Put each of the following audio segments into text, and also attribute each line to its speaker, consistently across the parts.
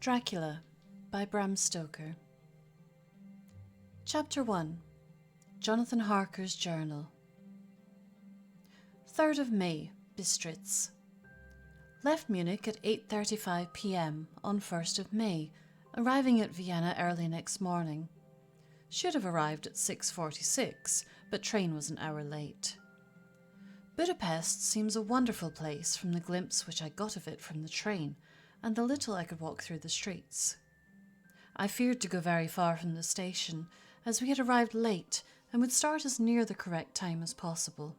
Speaker 1: Dracula by Bram Stoker. Chapter 1. Jonathan Harker's Journal. 3rd of May, Bistritz. Left Munich at 8:35 p.m. on 1st of May, arriving at Vienna early next morning. Should have arrived at 6:46, but train was an hour late. Budapest seems a wonderful place from the glimpse which I got of it from the train, and the little I could walk through the streets. I feared to go very far from the station, as we had arrived late and would start as near the correct time as possible.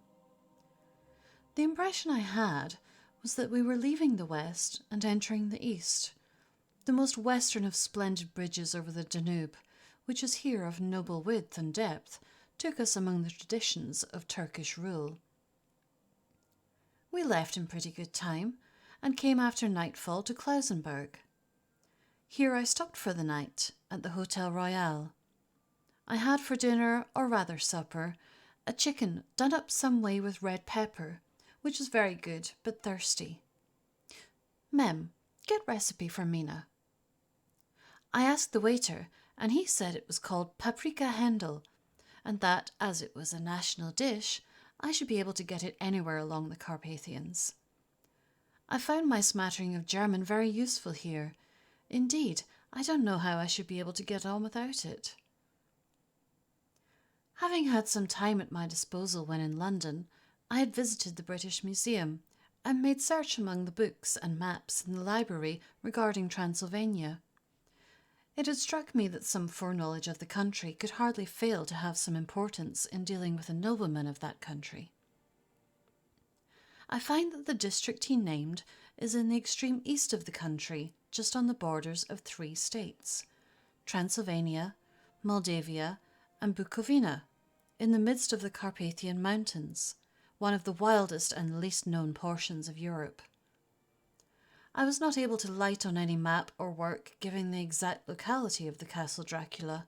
Speaker 1: The impression I had was that we were leaving the west and entering the east, the most western of splendid bridges over the Danube, which is here of noble width and depth, took us among the traditions of Turkish rule. We left in pretty good time, and came after nightfall to Klausenberg. Here I stopped for the night at the Hotel Royal. I had for dinner, or rather supper, a chicken done up some way with red pepper, which was very good but thirsty. Mem, get recipe for Mina. I asked the waiter, and he said it was called paprika Händel, and that, as it was a national dish, I should be able to get it anywhere along the Carpathians. I found my smattering of German very useful here. Indeed, I don't know how I should be able to get on without it. Having had some time at my disposal when in London, I had visited the British Museum and made search among the books and maps in the library regarding Transylvania. It had struck me that some foreknowledge of the country could hardly fail to have some importance in dealing with a nobleman of that country. I find that the district he named is in the extreme east of the country, just on the borders of 3 states, Transylvania, Moldavia, and Bukovina, in the midst of the Carpathian Mountains, one of the wildest and least known portions of Europe. I was not able to light on any map or work giving the exact locality of the Castle Dracula,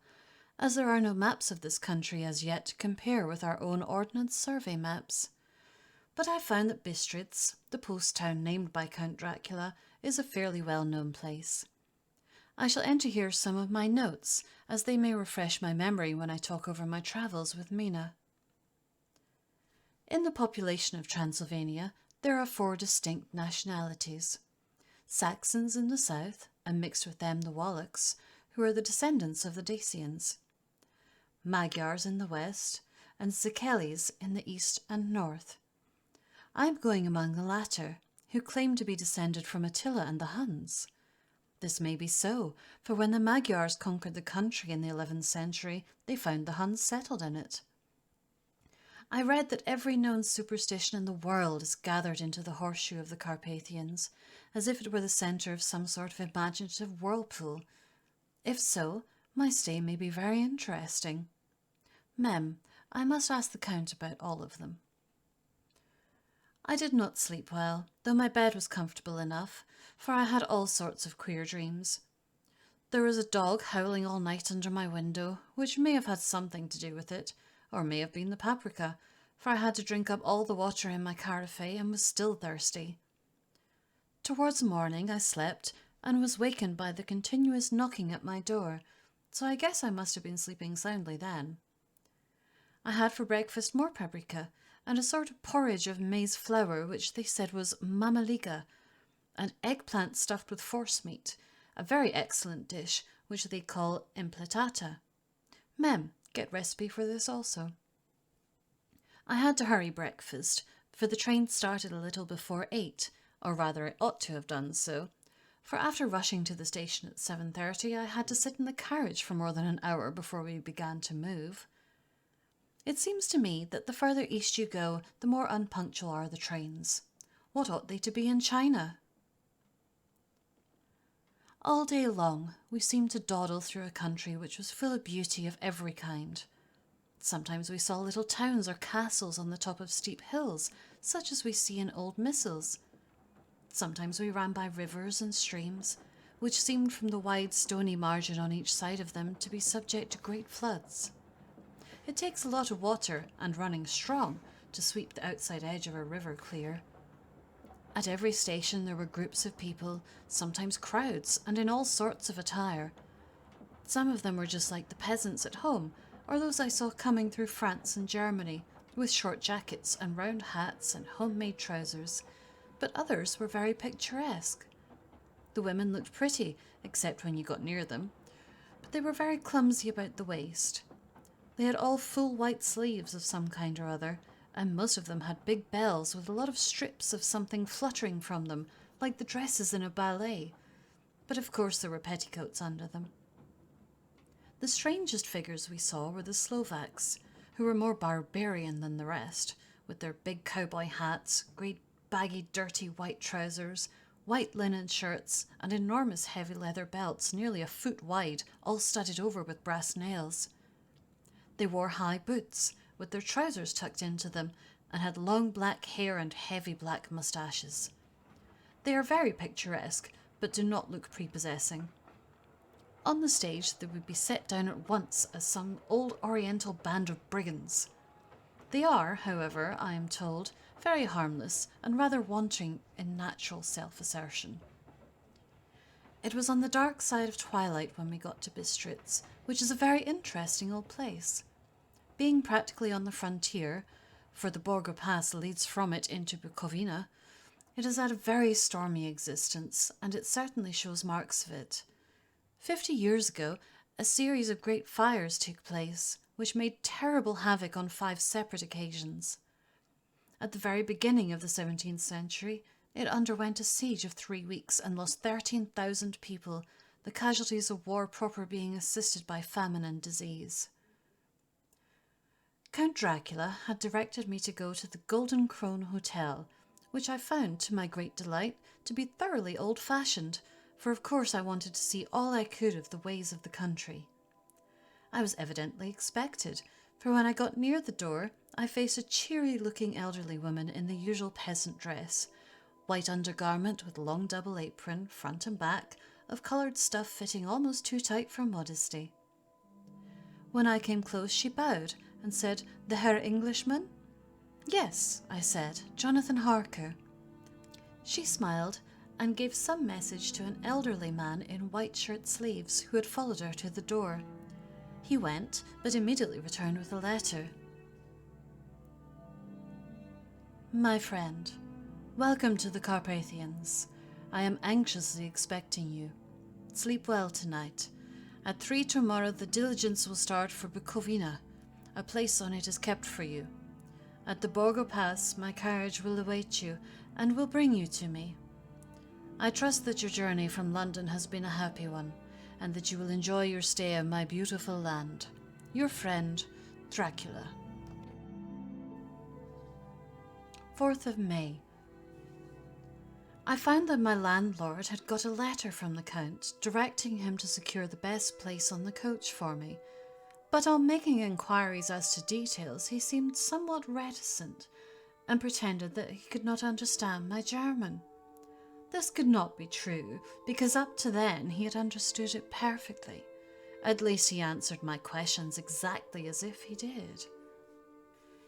Speaker 1: as there are no maps of this country as yet to compare with our own Ordnance Survey maps. But I found that Bistritz, the post town named by Count Dracula, is a fairly well-known place. I shall enter here some of my notes, as they may refresh my memory when I talk over my travels with Mina. In the population of Transylvania, there are 4 distinct nationalities. Saxons in the south, and mixed with them the Wallachs, who are the descendants of the Dacians. Magyars in the west, and Zikelis in the east and north. I am going among the latter, who claim to be descended from Attila and the Huns. This may be so, for when the Magyars conquered the country in the 11th century, they found the Huns settled in it. I read that every known superstition in the world is gathered into the horseshoe of the Carpathians, as if it were the centre of some sort of imaginative whirlpool. If so, my stay may be very interesting. Mem, I must ask the Count about all of them. I did not sleep well, though my bed was comfortable enough, for I had all sorts of queer dreams. There was a dog howling all night under my window, which may have had something to do with it, or may have been the paprika, for I had to drink up all the water in my carafe and was still thirsty. Towards morning I slept and was wakened by the continuous knocking at my door, so I guess I must have been sleeping soundly then. I had for breakfast more paprika, and a sort of porridge of maize flour which they said was mamaliga, and eggplant stuffed with forcemeat, a very excellent dish which they call impletata. Mem, get recipe for this also. I had to hurry breakfast, for the train started a little before 8, or rather it ought to have done so, for after rushing to the station at 7:30 I had to sit in the carriage for more than an hour before we began to move. It seems to me that the further east you go, the more unpunctual are the trains. What ought they to be in China? All day long we seemed to dawdle through a country which was full of beauty of every kind. Sometimes we saw little towns or castles on the top of steep hills, such as we see in old missals. Sometimes we ran by rivers and streams, which seemed from the wide stony margin on each side of them to be subject to great floods. It takes a lot of water, and running strong, to sweep the outside edge of a river clear. At every station there were groups of people, sometimes crowds, and in all sorts of attire. Some of them were just like the peasants at home, or those I saw coming through France and Germany, with short jackets and round hats and homemade trousers, but others were very picturesque. The women looked pretty, except when you got near them, but they were very clumsy about the waist. They had all full white sleeves of some kind or other, and most of them had big bells with a lot of strips of something fluttering from them, like the dresses in a ballet, but of course there were petticoats under them. The strangest figures we saw were the Slovaks, who were more barbarian than the rest, with their big cowboy hats, great baggy dirty white trousers, white linen shirts, and enormous heavy leather belts nearly a foot wide, all studded over with brass nails. They wore high boots, with their trousers tucked into them, and had long black hair and heavy black moustaches. They are very picturesque, but do not look prepossessing. On the stage they would be set down at once as some old oriental band of brigands. They are, however, I am told, very harmless and rather wanting in natural self-assertion. It was on the dark side of twilight when we got to Bistritz, which is a very interesting old place. Being practically on the frontier, for the Borgo Pass leads from it into Bukovina, it has had a very stormy existence, and it certainly shows marks of it. 50 years ago, a series of great fires took place, which made terrible havoc on 5 separate occasions. At the very beginning of the 17th century, it underwent a siege of 3 weeks and lost 13,000 people, the casualties of war proper being assisted by famine and disease. Count Dracula had directed me to go to the Golden Krone Hotel, which I found, to my great delight, to be thoroughly old-fashioned, for of course I wanted to see all I could of the ways of the country. I was evidently expected, for when I got near the door, I faced a cheery-looking elderly woman in the usual peasant dress, white undergarment with long double apron, front and back, of coloured stuff fitting almost too tight for modesty. When I came close, she bowed and said, "The Herr Englishman?" "Yes," I said, "Jonathan Harker." She smiled and gave some message to an elderly man in white shirt sleeves who had followed her to the door. He went, but immediately returned with a letter. "My friend, welcome to the Carpathians. I am anxiously expecting you. Sleep well tonight. At 3 tomorrow the diligence will start for Bukovina. A place on it is kept for you. At the Borgo Pass my carriage will await you and will bring you to me. I trust that your journey from London has been a happy one, and that you will enjoy your stay in my beautiful land. Your friend, Dracula." 4th of May. I found that my landlord had got a letter from the Count directing him to secure the best place on the coach for me, but on making inquiries as to details he seemed somewhat reticent and pretended that he could not understand my German. This could not be true, because up to then he had understood it perfectly. At least he answered my questions exactly as if he did.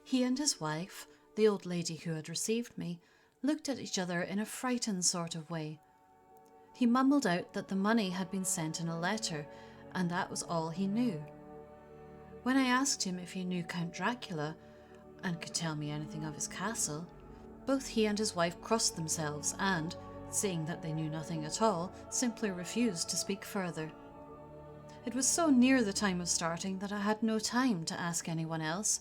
Speaker 1: He and his wife, the old lady who had received me, looked at each other in a frightened sort of way. He mumbled out that the money had been sent in a letter, and that was all he knew. When I asked him if he knew Count Dracula, and could tell me anything of his castle, both he and his wife crossed themselves and, seeing that they knew nothing at all, simply refused to speak further. It was so near the time of starting that I had no time to ask anyone else,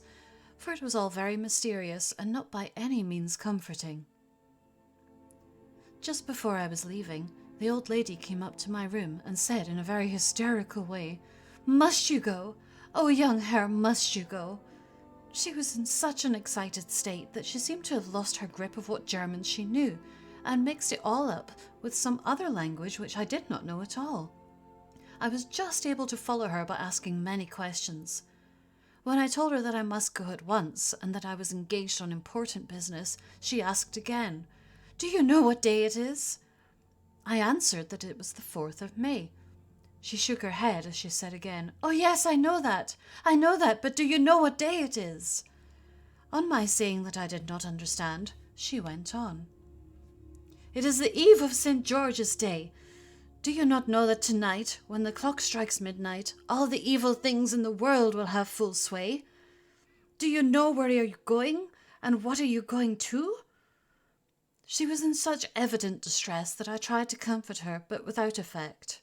Speaker 1: for it was all very mysterious and not by any means comforting. Just before I was leaving, the old lady came up to my room and said in a very hysterical way, "Must you go? Oh, young Herr, must you go?" She was in such an excited state that she seemed to have lost her grip of what German she knew, and mixed it all up with some other language which I did not know at all. I was just able to follow her by asking many questions. When I told her that I must go at once, and that I was engaged on important business, she asked again, "Do you know what day it is?" I answered that it was the 4th of May. She shook her head as she said again, "Oh yes, I know that, but do you know what day it is?" On my saying that I did not understand, she went on. It is the eve of St. George's Day. Do you not know that tonight, when the clock strikes midnight, all the evil things in the world will have full sway? Do you know where are you going, and what are you going to?" She was in such evident distress that I tried to comfort her, but without effect.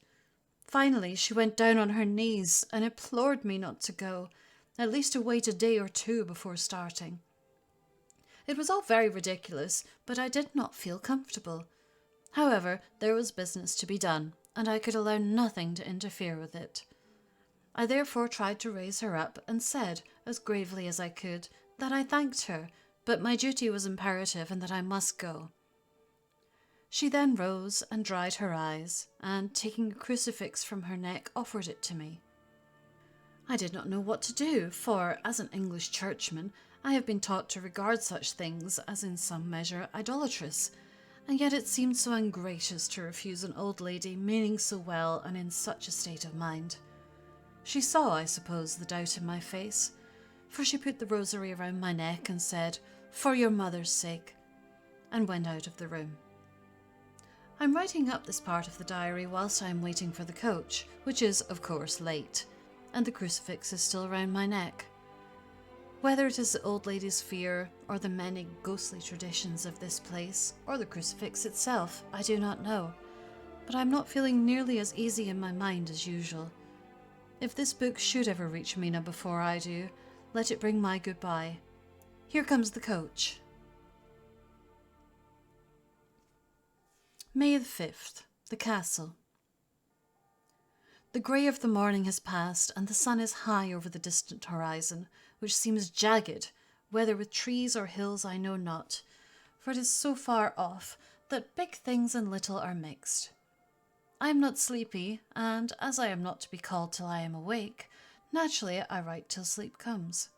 Speaker 1: Finally, she went down on her knees and implored me not to go, at least to wait a day or two before starting. It was all very ridiculous, but I did not feel comfortable. However, there was business to be done, and I could allow nothing to interfere with it. I therefore tried to raise her up and said, as gravely as I could, that I thanked her, but my duty was imperative and that I must go. She then rose and dried her eyes, and taking a crucifix from her neck, offered it to me. I did not know what to do, for, as an English churchman, I have been taught to regard such things as in some measure idolatrous, and yet it seemed so ungracious to refuse an old lady meaning so well and in such a state of mind. She saw, I suppose, the doubt in my face, for she put the rosary around my neck and said, "For your mother's sake," and went out of the room. I'm writing up this part of the diary whilst I am waiting for the coach, which is, of course, late, and the crucifix is still around my neck. Whether it is the old lady's fear, or the many ghostly traditions of this place, or the crucifix itself, I do not know, but I'm not feeling nearly as easy in my mind as usual. If this book should ever reach Mina before I do, let it bring my goodbye. Here comes the coach. May the 5th, the castle. The grey of the morning has passed, and the sun is high over the distant horizon, which seems jagged, whether with trees or hills I know not, for it is so far off that big things and little are mixed. I am not sleepy, and as I am not to be called till I am awake, naturally I write till sleep comes.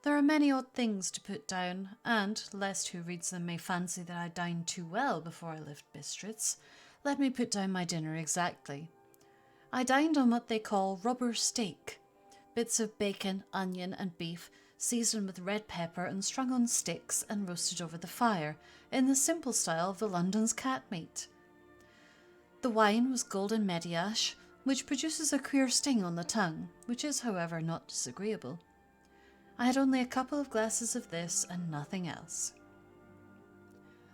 Speaker 1: There are many odd things to put down, and, lest who reads them may fancy that I dined too well before I left Bistritz, let me put down my dinner exactly. I dined on what they call rubber steak, bits of bacon, onion and beef, seasoned with red pepper and strung on sticks and roasted over the fire, in the simple style of the London's cat meat. The wine was golden mediash, which produces a queer sting on the tongue, which is, however, not disagreeable. I had only a couple of glasses of this and nothing else.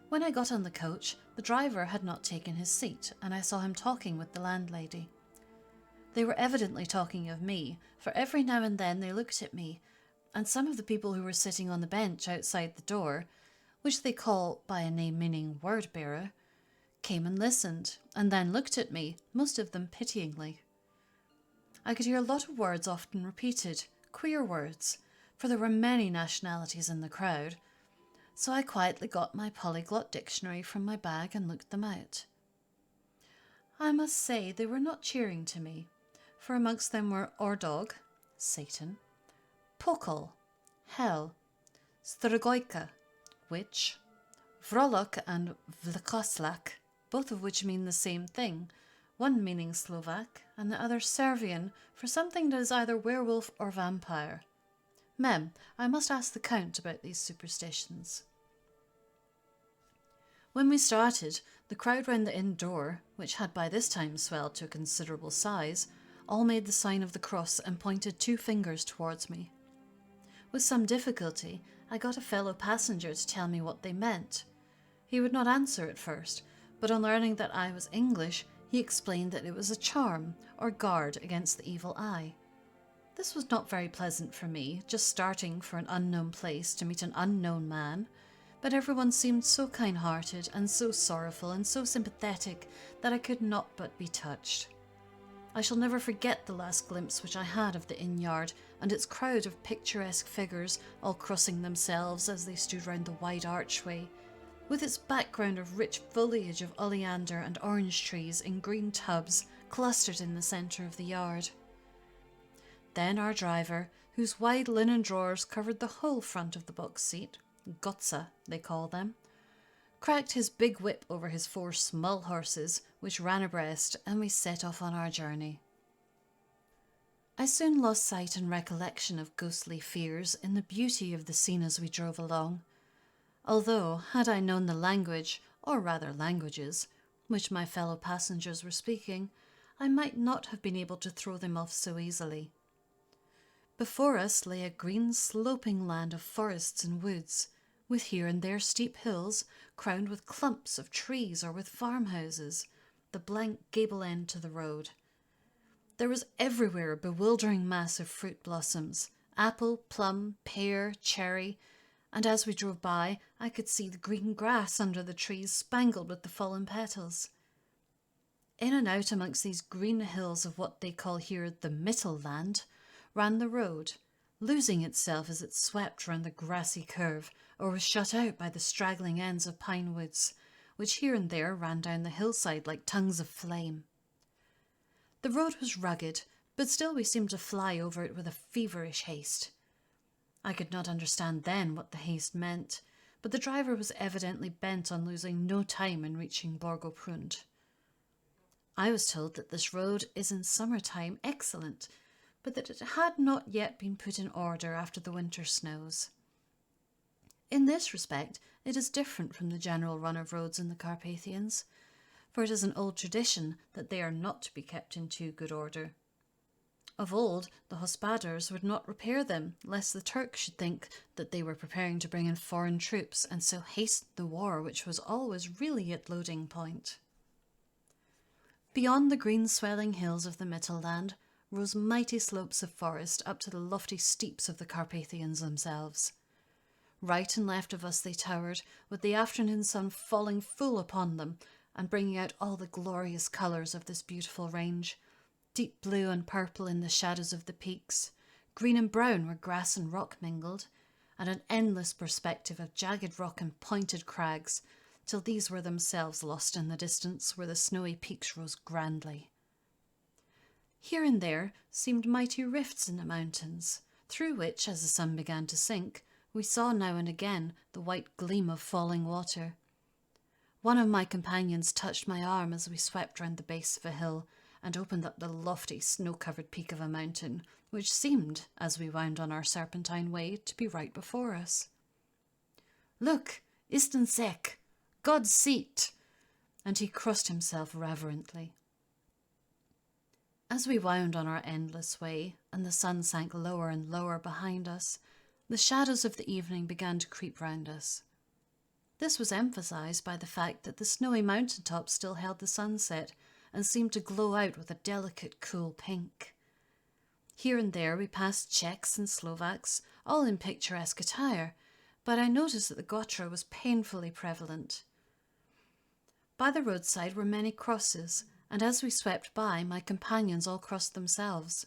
Speaker 1: When I got on the coach, the driver had not taken his seat, and I saw him talking with the landlady. They were evidently talking of me, for every now and then they looked at me, and some of the people who were sitting on the bench outside the door, which they call by a name meaning word-bearer, came and listened, and then looked at me, most of them pityingly. I could hear a lot of words often repeated, queer words, for there were many nationalities in the crowd, so I quietly got my polyglot dictionary from my bag and looked them out. I must say they were not cheering to me, for amongst them were Ordog, Satan, Pokol, Hell, Strigojka, Witch, Vrolok and Vlkoslak, both of which mean the same thing, one meaning Slovak and the other Servian for something that is either werewolf or vampire. Mem, I must ask the Count about these superstitions. When we started, the crowd round the inn door, which had by this time swelled to a considerable size, all made the sign of the cross and pointed 2 fingers towards me. With some difficulty, I got a fellow passenger to tell me what they meant. He would not answer at first, but on learning that I was English, he explained that it was a charm, or guard against the evil eye. This was not very pleasant for me, just starting for an unknown place to meet an unknown man, but everyone seemed so kind-hearted and so sorrowful and so sympathetic that I could not but be touched. I shall never forget the last glimpse which I had of the inn-yard and its crowd of picturesque figures all crossing themselves as they stood round the wide archway, with its background of rich foliage of oleander and orange trees in green tubs clustered in the centre of the yard. Then our driver, whose wide linen drawers covered the whole front of the box seat, Gotza they call them, cracked his big whip over his 4 small horses, which ran abreast, and we set off on our journey. I soon lost sight and recollection of ghostly fears in the beauty of the scene as we drove along, although, had I known the language, or rather languages, which my fellow passengers were speaking, I might not have been able to throw them off so easily. Before us lay a green sloping land of forests and woods, with here and there steep hills crowned with clumps of trees or with farmhouses, the blank gable end to the road. There was everywhere a bewildering mass of fruit blossoms, apple, plum, pear, cherry, and as we drove by I could see the green grass under the trees spangled with the fallen petals. In and out amongst these green hills of what they call here the Mittelland ran the road, losing itself as it swept round the grassy curve or was shut out by the straggling ends of pine woods, which here and there ran down the hillside like tongues of flame. The road was rugged, but still we seemed to fly over it with a feverish haste. I could not understand then what the haste meant, but the driver was evidently bent on losing no time in reaching Borgoprund. I was told that this road is in summertime excellent, but that it had not yet been put in order after the winter snows. In this respect, it is different from the general run of roads in the Carpathians, for it is an old tradition that they are not to be kept in too good order. Of old, the Hospodars would not repair them, lest the Turks should think that they were preparing to bring in foreign troops and so hasten the war which was always really at loading point. Beyond the green swelling hills of the Mittelland rose mighty slopes of forest up to the lofty steeps of the Carpathians themselves. Right and left of us they towered, with the afternoon sun falling full upon them and bringing out all the glorious colours of this beautiful range, deep blue and purple in the shadows of the peaks, green and brown where grass and rock mingled, and an endless perspective of jagged rock and pointed crags, till these were themselves lost in the distance where the snowy peaks rose grandly. Here and there seemed mighty rifts in the mountains, through which, as the sun began to sink, we saw now and again the white gleam of falling water. One of my companions touched my arm as we swept round the base of a hill and opened up the lofty snow-covered peak of a mountain, which seemed, as we wound on our serpentine way, to be right before us. "Look, Isten Sek, God's seat!" and he crossed himself reverently. As we wound on our endless way, and the sun sank lower and lower behind us, the shadows of the evening began to creep round us. This was emphasized by the fact that the snowy mountain tops still held the sunset and seemed to glow out with a delicate, cool pink. Here and there we passed Czechs and Slovaks, all in picturesque attire, but I noticed that the Gotra was painfully prevalent. By the roadside were many crosses, and as we swept by, my companions all crossed themselves.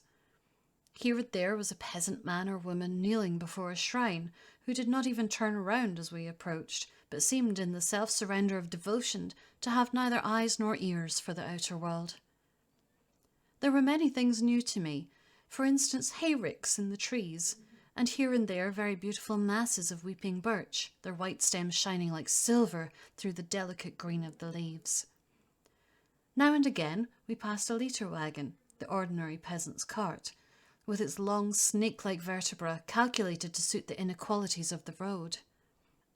Speaker 1: Here and there was a peasant man or woman kneeling before a shrine, who did not even turn around as we approached, but seemed in the self-surrender of devotion to have neither eyes nor ears for the outer world. There were many things new to me, for instance hayricks in the trees, and here and there very beautiful masses of weeping birch, their white stems shining like silver through the delicate green of the leaves. Now and again we passed a litre wagon, the ordinary peasant's cart, with its long snake-like vertebra calculated to suit the inequalities of the road.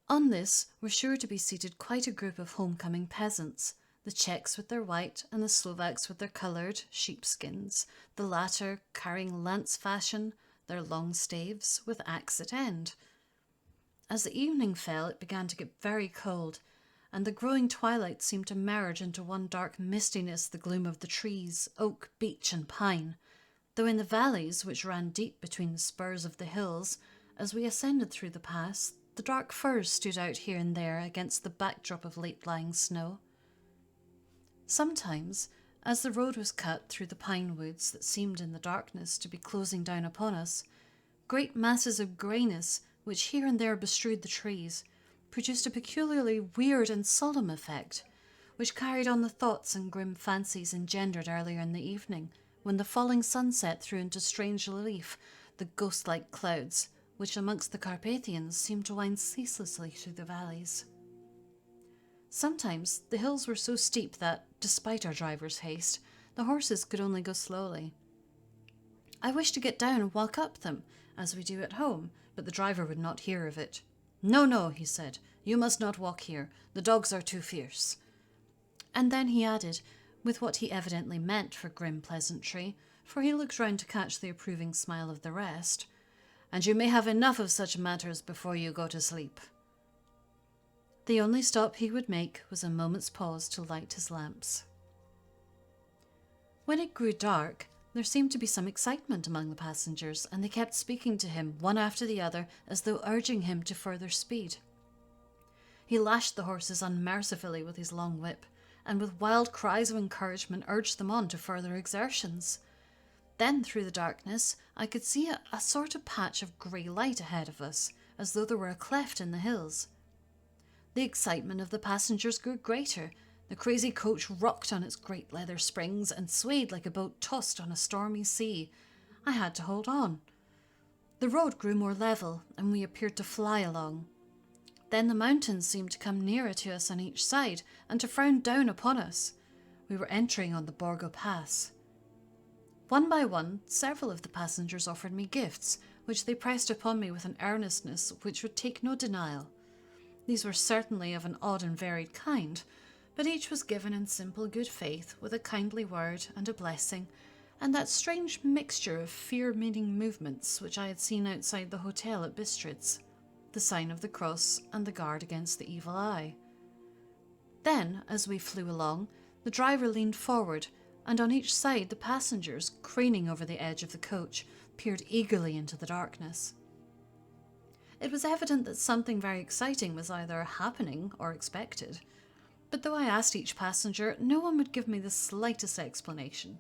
Speaker 1: On this were sure to be seated quite a group of homecoming peasants, the Czechs with their white and the Slovaks with their coloured sheepskins, the latter carrying lance fashion, their long staves with axe at end. As the evening fell, it began to get very cold, and the growing twilight seemed to merge into one dark mistiness the gloom of the trees, oak, beech and pine, though in the valleys, which ran deep between the spurs of the hills, as we ascended through the pass, the dark firs stood out here and there against the backdrop of late-lying snow. Sometimes, as the road was cut through the pine woods that seemed in the darkness to be closing down upon us, great masses of greyness, which here and there bestrewed the trees, produced a peculiarly weird and solemn effect, which carried on the thoughts and grim fancies engendered earlier in the evening, when the falling sunset threw into strange relief the ghost-like clouds, which amongst the Carpathians seemed to wind ceaselessly through the valleys. Sometimes the hills were so steep that, despite our driver's haste, the horses could only go slowly. I wished to get down and walk up them, as we do at home, but the driver would not hear of it. "No, no," he said, You must not walk here. The dogs are too fierce." And then he added, with what he evidently meant for grim pleasantry, for he looked round to catch the approving smile of the rest, "And you may have enough of such matters before you go to sleep." The only stop he would make was a moment's pause to light his lamps. When it grew dark, there seemed to be some excitement among the passengers, and they kept speaking to him, one after the other, as though urging him to further speed. He lashed the horses unmercifully with his long whip, and with wild cries of encouragement urged them on to further exertions. Then, through the darkness, I could see a sort of patch of grey light ahead of us, as though there were a cleft in the hills. The excitement of the passengers grew greater. The crazy coach rocked on its great leather springs and swayed like a boat tossed on a stormy sea. I had to hold on. The road grew more level, and we appeared to fly along. Then the mountains seemed to come nearer to us on each side and to frown down upon us. We were entering on the Borgo Pass. One by one, several of the passengers offered me gifts, which they pressed upon me with an earnestness which would take no denial. These were certainly of an odd and varied kind, but each was given in simple good faith, with a kindly word and a blessing, and that strange mixture of fear-meaning movements which I had seen outside the hotel at Bistritz, the sign of the cross and the guard against the evil eye. Then, as we flew along, the driver leaned forward, and on each side the passengers, craning over the edge of the coach, peered eagerly into the darkness. It was evident that something very exciting was either happening or expected, but though I asked each passenger, no one would give me the slightest explanation.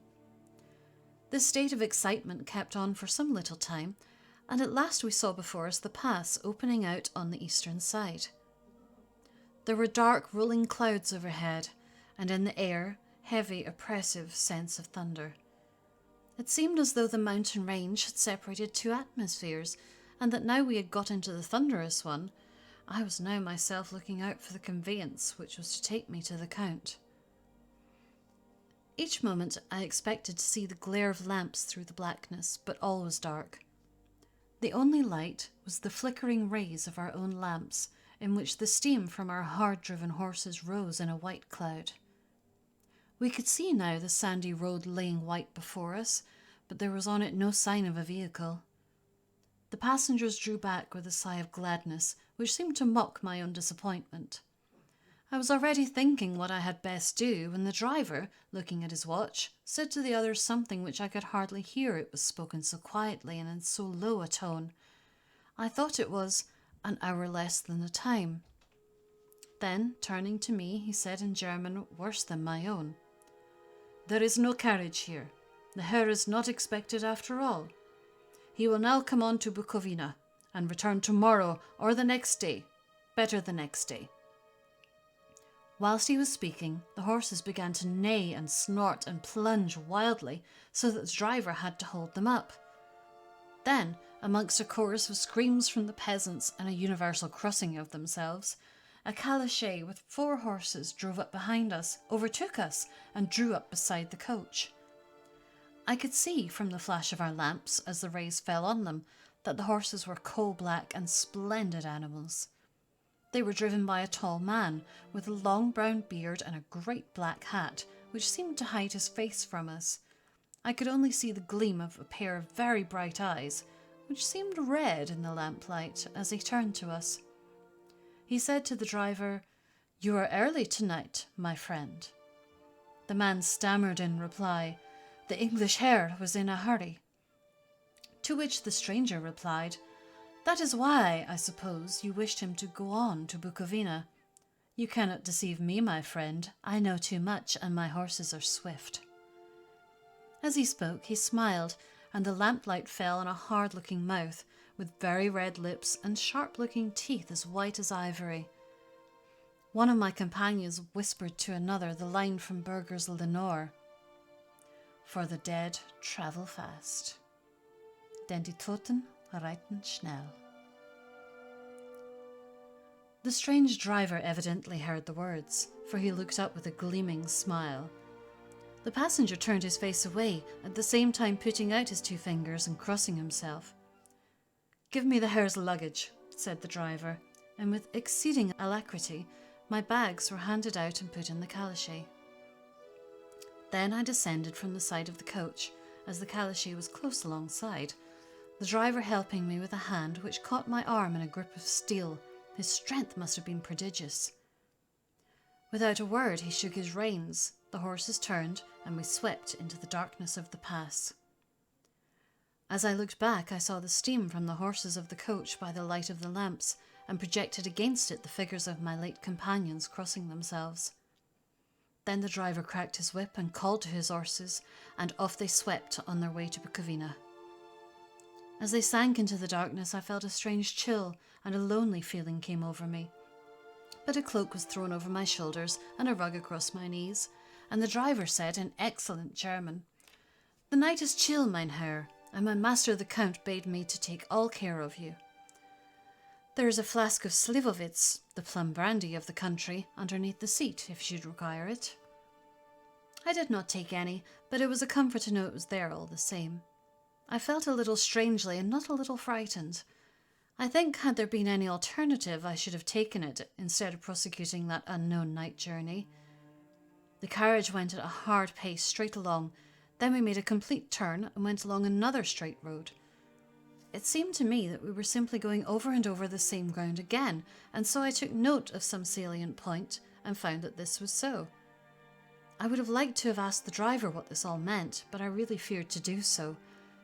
Speaker 1: This state of excitement kept on for some little time, and at last we saw before us the pass opening out on the eastern side. There were dark rolling clouds overhead, and in the air, heavy, oppressive sense of thunder. It seemed as though the mountain range had separated two atmospheres, and that now we had got into the thunderous one, I was now myself looking out for the conveyance which was to take me to the Count. Each moment I expected to see the glare of lamps through the blackness, but all was dark. The only light was the flickering rays of our own lamps, in which the steam from our hard-driven horses rose in a white cloud. We could see now the sandy road laying white before us, but there was on it no sign of a vehicle. The passengers drew back with a sigh of gladness, which seemed to mock my own disappointment. I was already thinking what I had best do, when the driver, looking at his watch, said to the others something which I could hardly hear, it was spoken so quietly and in so low a tone. I thought it was an hour less than the time. Then, turning to me, he said in German worse than my own, "There is no carriage here. The Herr is not expected after all. He will now come on to Bukovina, and return tomorrow or the next day. Better the next day." Whilst he was speaking, the horses began to neigh and snort and plunge wildly, so that the driver had to hold them up. Then, amongst a chorus of screams from the peasants and a universal crossing of themselves, a calichet with 4 horses drove up behind us, overtook us, and drew up beside the coach. I could see from the flash of our lamps, as the rays fell on them, that the horses were coal-black and splendid animals. They were driven by a tall man, with a long brown beard and a great black hat, which seemed to hide his face from us. I could only see the gleam of a pair of very bright eyes, which seemed red in the lamplight, as he turned to us. He said to the driver, "You are early tonight, my friend." The man stammered in reply, "The English Herr was in a hurry." To which the stranger replied, "That is why, I suppose, you wished him to go on to Bukovina. You cannot deceive me, my friend. I know too much, and my horses are swift." As he spoke, he smiled, and the lamplight fell on a hard-looking mouth, with very red lips and sharp-looking teeth as white as ivory. One of my companions whispered to another the line from Burger's Lenore, "For the dead travel fast, denn die Toten reiten schnell." The strange driver evidently heard the words, for he looked up with a gleaming smile. The passenger turned his face away, at the same time putting out his 2 fingers and crossing himself. "Give me the Herr's luggage," said the driver, and with exceeding alacrity, my bags were handed out and put in the calash. Then I descended from the side of the coach, as the calash was close alongside, the driver helping me with a hand which caught my arm in a grip of steel. His strength must have been prodigious. Without a word, he shook his reins, the horses turned, and we swept into the darkness of the pass. As I looked back, I saw the steam from the horses of the coach by the light of the lamps, and projected against it the figures of my late companions crossing themselves. Then the driver cracked his whip and called to his horses, and off they swept on their way to Bukovina. As they sank into the darkness, I felt a strange chill, and a lonely feeling came over me. But a cloak was thrown over my shoulders and a rug across my knees, and the driver said in excellent German, "The night is chill, mein Herr, and my master the Count bade me to take all care of you. There is a flask of Slivovitz, the plum brandy of the country, underneath the seat, if you should require it." I did not take any, but it was a comfort to know it was there all the same. I felt a little strangely and not a little frightened. I think had there been any alternative, I should have taken it instead of prosecuting that unknown night journey. The carriage went at a hard pace straight along. Then we made a complete turn and went along another straight road. It seemed to me that we were simply going over and over the same ground again, and so I took note of some salient point and found that this was so. I would have liked to have asked the driver what this all meant, but I really feared to do so,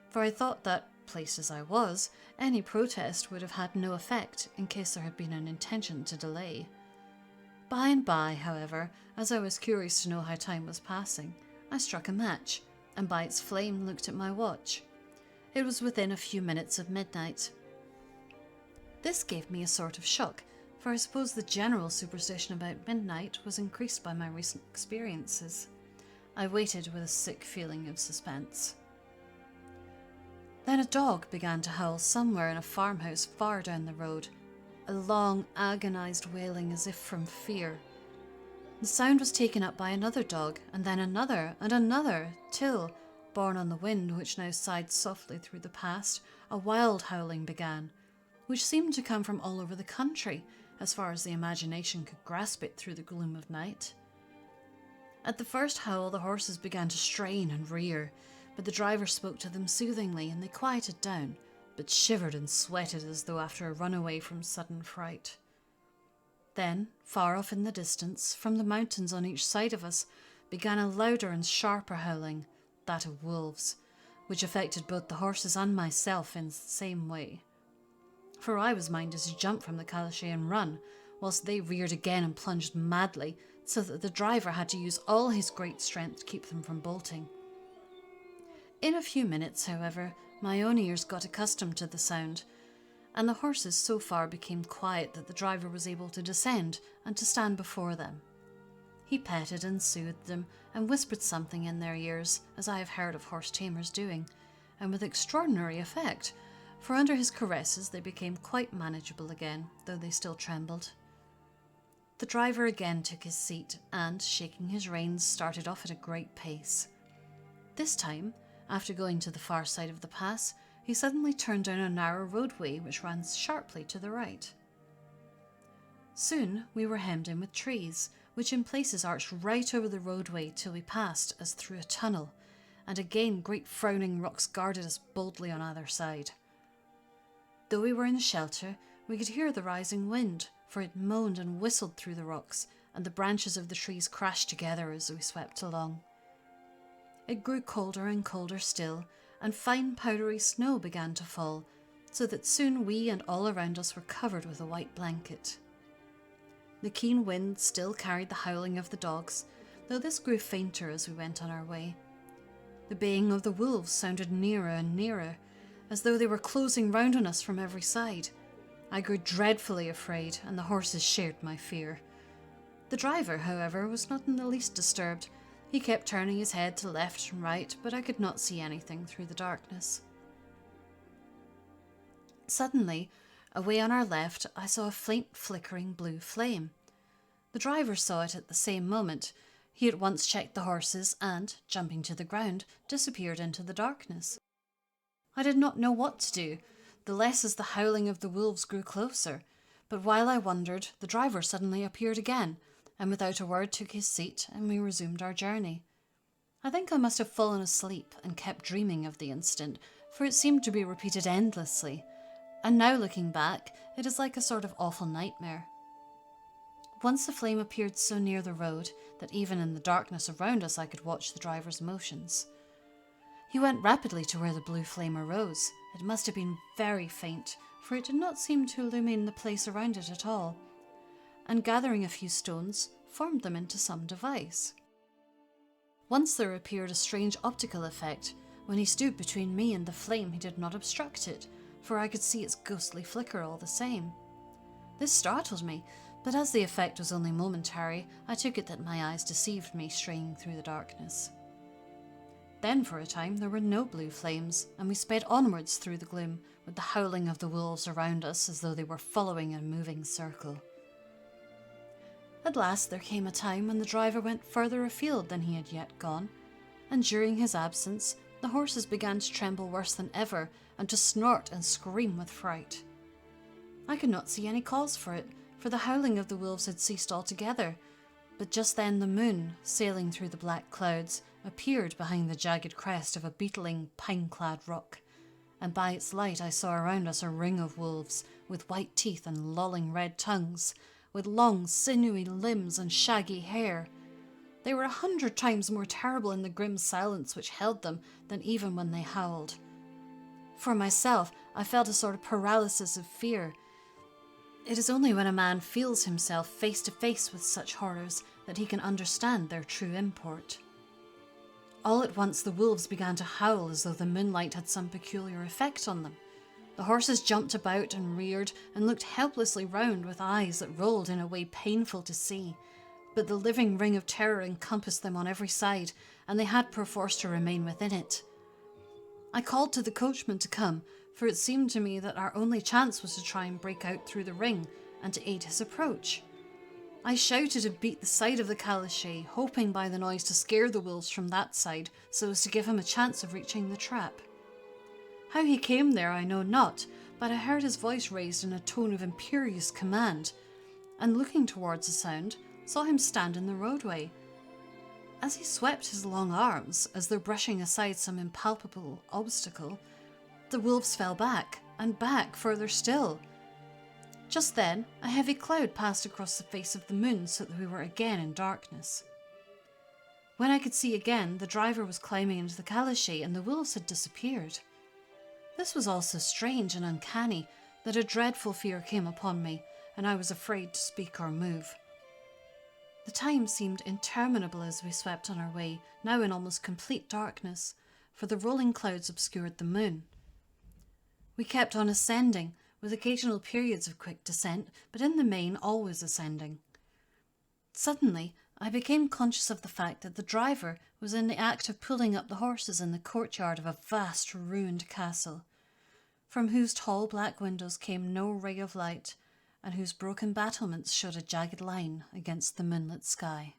Speaker 1: for I thought that, placed as I was, any protest would have had no effect in case there had been an intention to delay. By and by, however, as I was curious to know how time was passing, I struck a match, and by its flame looked at my watch. It was within a few minutes of midnight. This gave me a sort of shock, for I suppose the general superstition about midnight was increased by my recent experiences. I waited with a sick feeling of suspense. Then a dog began to howl somewhere in a farmhouse far down the road, a long, agonized wailing as if from fear. The sound was taken up by another dog, and then another, and another, till, borne on the wind which now sighed softly through the past, a wild howling began, which seemed to come from all over the country, as far as the imagination could grasp it through the gloom of night. At the first howl, the horses began to strain and rear, but the driver spoke to them soothingly, and they quieted down, but shivered and sweated as though after a runaway from sudden fright. Then, far off in the distance, from the mountains on each side of us, began a louder and sharper howling, that of wolves, which affected both the horses and myself in the same way. For I was minded to jump from the calash and run, whilst they reared again and plunged madly, so that the driver had to use all his great strength to keep them from bolting. In a few minutes, however, my own ears got accustomed to the sound, and the horses so far became quiet that the driver was able to descend and to stand before them. He petted and soothed them and whispered something in their ears, as I have heard of horse tamers doing, and with extraordinary effect, for under his caresses they became quite manageable again, though they still trembled. The driver again took his seat and, shaking his reins, started off at a great pace. This time, after going to the far side of the pass, he suddenly turned down a narrow roadway which ran sharply to the right. Soon we were hemmed in with trees, which in places arched right over the roadway till we passed as through a tunnel, and again great frowning rocks guarded us boldly on either side. Though we were in shelter, we could hear the rising wind, for it moaned and whistled through the rocks, and the branches of the trees crashed together as we swept along. It grew colder and colder still, and fine powdery snow began to fall, so that soon we and all around us were covered with a white blanket. The keen wind still carried the howling of the dogs, though this grew fainter as we went on our way. The baying of the wolves sounded nearer and nearer, as though they were closing round on us from every side. I grew dreadfully afraid, and the horses shared my fear. The driver, however, was not in the least disturbed. He kept turning his head to left and right, but I could not see anything through the darkness. Suddenly, away on our left, I saw a faint flickering blue flame. The driver saw it at the same moment. He at once checked the horses and, jumping to the ground, disappeared into the darkness. I did not know what to do, the less as the howling of the wolves grew closer, But while I wondered, the driver suddenly appeared again, and without a word took his seat, and we resumed our journey. I think I must have fallen asleep and kept dreaming of the incident, for it seemed to be repeated endlessly, and now looking back, it is like a sort of awful nightmare. Once the flame appeared so near the road that even in the darkness around us I could watch the driver's motions. He went rapidly to where the blue flame arose. It must have been very faint, for it did not seem to illumine the place around it at all, and gathering a few stones, formed them into some device. Once there appeared a strange optical effect. When he stood between me and the flame, he did not obstruct it, for I could see its ghostly flicker all the same. This startled me, but as the effect was only momentary, I took it that my eyes deceived me straying through the darkness. Then for a time there were no blue flames, and we sped onwards through the gloom, with the howling of the wolves around us as though they were following a moving circle. At last there came a time when the driver went further afield than he had yet gone, and during his absence the horses began to tremble worse than ever and to snort and scream with fright. I could not see any cause for it, for the howling of the wolves had ceased altogether, but just then the moon, sailing through the black clouds, appeared behind the jagged crest of a beetling, pine-clad rock, and by its light I saw around us a ring of wolves, with white teeth and lolling red tongues, with long, sinewy limbs and shaggy hair. They were 100 times more terrible in the grim silence which held them than even when they howled. For myself, I felt a sort of paralysis of fear. It is only when a man feels himself face to face with such horrors that he can understand their true import. All at once the wolves began to howl as though the moonlight had some peculiar effect on them. The horses jumped about and reared and looked helplessly round with eyes that rolled in a way painful to see, but the living ring of terror encompassed them on every side, and they had perforce to remain within it. I called to the coachman to come, for it seemed to me that our only chance was to try and break out through the ring and to aid his approach. I shouted and beat the side of the calichet, hoping by the noise to scare the wolves from that side so as to give him a chance of reaching the trap. How he came there I know not, but I heard his voice raised in a tone of imperious command, and looking towards the sound, saw him stand in the roadway. As he swept his long arms, as though brushing aside some impalpable obstacle, the wolves fell back, and back further still. Just then, a heavy cloud passed across the face of the moon so that we were again in darkness. When I could see again, the driver was climbing into the calichet and the wolves had disappeared. This was all so strange and uncanny that a dreadful fear came upon me, and I was afraid to speak or move. The time seemed interminable as we swept on our way, now in almost complete darkness, for the rolling clouds obscured the moon. We kept on ascending, with occasional periods of quick descent, but in the main always ascending. Suddenly, I became conscious of the fact that the driver was in the act of pulling up the horses in the courtyard of a vast ruined castle, from whose tall black windows came no ray of light, and whose broken battlements showed a jagged line against the moonlit sky.